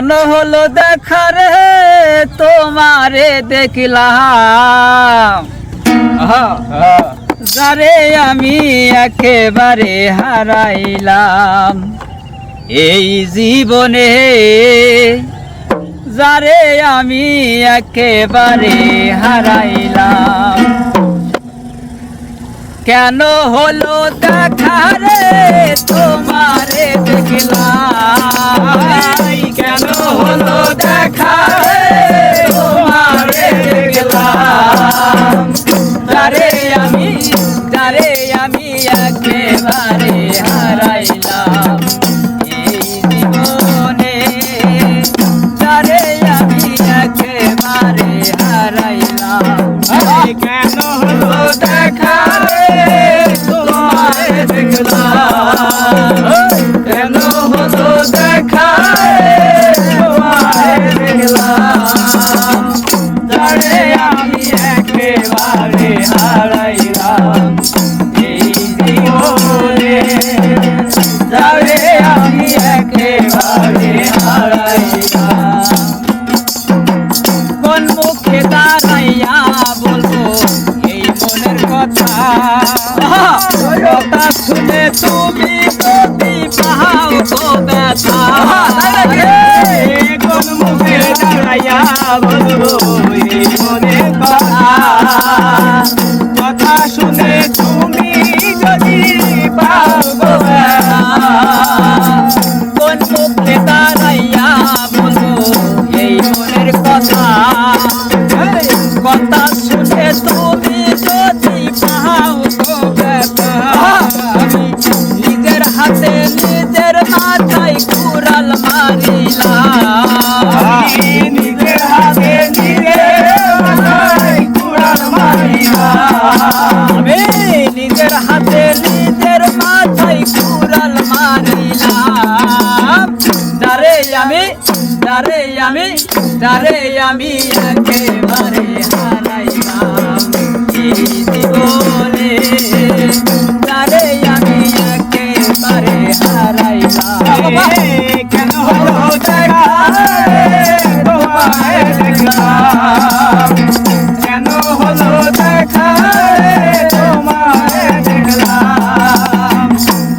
কেন হলো দেখা রে তোমারে দেখলাম, যারে আমি একেবারে হারাইলাম এই জীবনে, যারে আমি একেবারে হারাইলাম। কেন হলো দেখা রে তোমারে দেখলাম, কেন হলো দেখা রে তোমারে দেখলাম, যারে আমি একেবারে হারাইলাম এই জীবনে, যারে আমি একেবারে হারাইলাম। কেন হলো দেখা রে তোমারে দেখলাম, কেন হলো দেখা রে তোমারে দেখলাম, যারে আমি একেবারে হারাইলাম এই জীবনে, যারে আমি একেবারে হারাইলাম। কোন মুখে দাঁড়াইয়া বলবো এই মনের কথা, কথা শুনে তুমি যদি পাও তো ব্যথা। কোন মুখে দাঁড়াইয়া বলবো এই মনের কথা, কথা শুনে তুমি যদি পাও তো ব্যথা। কোন মুখে দাঁড়াইয়া বলবো এই মনের কথা, কথা শুনে তুমি যদি পাও তো ব্যথা। নিজের হাতে নিজের মাথায় কুড়াল মারিলাম, নিজের হাতে নিজের মাথায় কুড়াল মারিলাম, নিজের হাতে নিজের মাথায় কুড়াল মারিলাম, যারে আমি একেবারে হারাইলাম এই জীবনে, যারে আমি একেবারে হারাইলাম। কেন হলো দেখা তোমায় দেখলাম, কেন হলো দেখা তোমায় দেখলাম,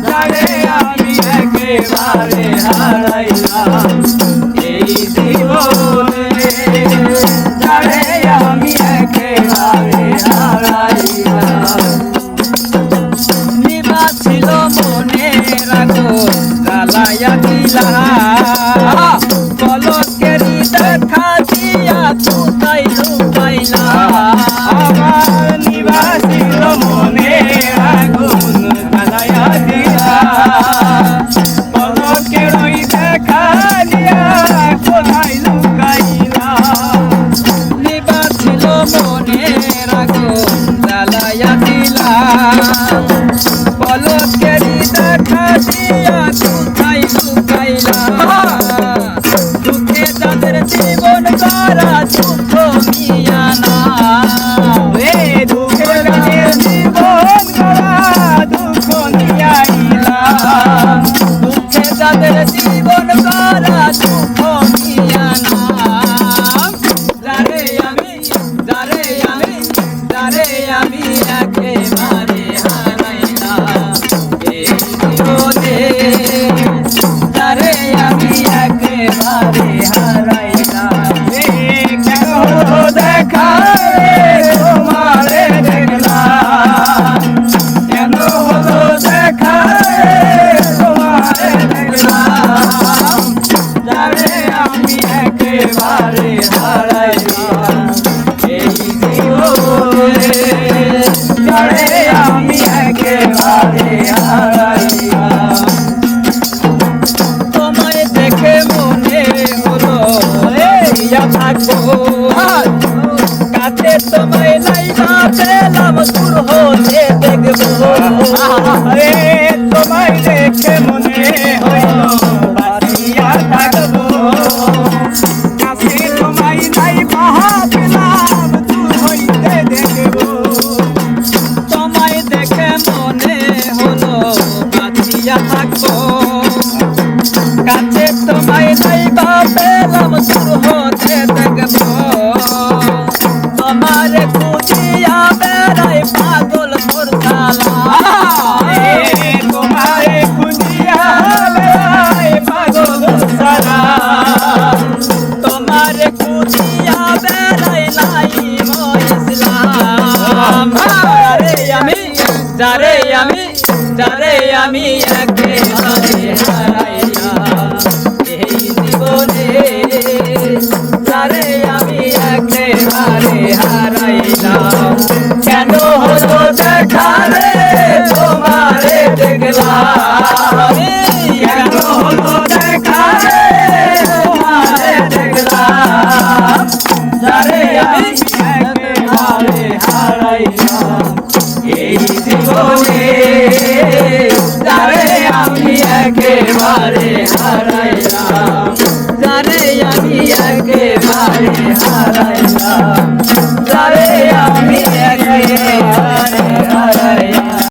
যারে আমি একেবারে হারাইলাম এই জীবনে, যারে আমি একেবারে হারাইলাম। নিভা ছিল মনের আগুন জ্বালাইয়া দিলাম, পলকেরই দেখা দিয়া কোথায় লুকাইলাম। আমার নিভা ছিল মনের আগুন জ্বালাইয়া দিলাম, পলকেরই দেখা দিয়া কোথায় লুকাইলাম। নিভা ছিল মনের আগুন জ্বালাইয়া দিলাম, পলকেরই দেখা দিয়া কোথায় লুকাইলাম। দুঃখে যাদের জীবন গড়া দুঃখ নিয়া না, দুঃখে যাদের জীবন গড়া দুঃখ নিয়াইলাম, দুঃখে যাদের জীবন গড়া দুঃখ নিয়া না। যারে আমি একেবারে হারাইলাম এই জীবনে, যারে আমি একেবারে হারাইলাম। কেন হলো দেখা তোমারে দেখলাম, কেন হলো দেখা তোমারে দেখলাম, যারে আমি একেবারে হারাইলাম এই জীবনে, যারে আমি একেবারে হারাইলাম। তোমায় দেখে মনে হলো থাকবো কাছে, তোমায় নাই না পেলাম দূর হতে দেখবো। তোমায় দেখে মনে হলো বাঁচিয়া থাকবো, কাছে তোমায় নাই পাহা পেলাম দূর হইতে দেখবো। তোমায় দেখে মনে হলো বাঁচিয়া থাকবো, কাছে তোমায় নাই বা কদম দূর হতে দেখবো তোমার খুঁজিয়া বেড়াই পাগল তোর সালা তোমার খুঁজিয়া বেড়াই পাগল সারা তোমার খুঁজিয়া বেড়াই নাই ইসলাম যারে আমি একেবারে হারাইলাম এই জীবনে যারে আমি একেবারে হারাইলাম কেন হলো দেখা রে তোমারে দেখলাম কেন হলো দেখা রে তোমারে দেখলাম যারে আমি একেবারে হারাইলাম এই জীবনে যারে আমি একেবারে হারাইলাম যারে আমি একেবারে হারাইলাম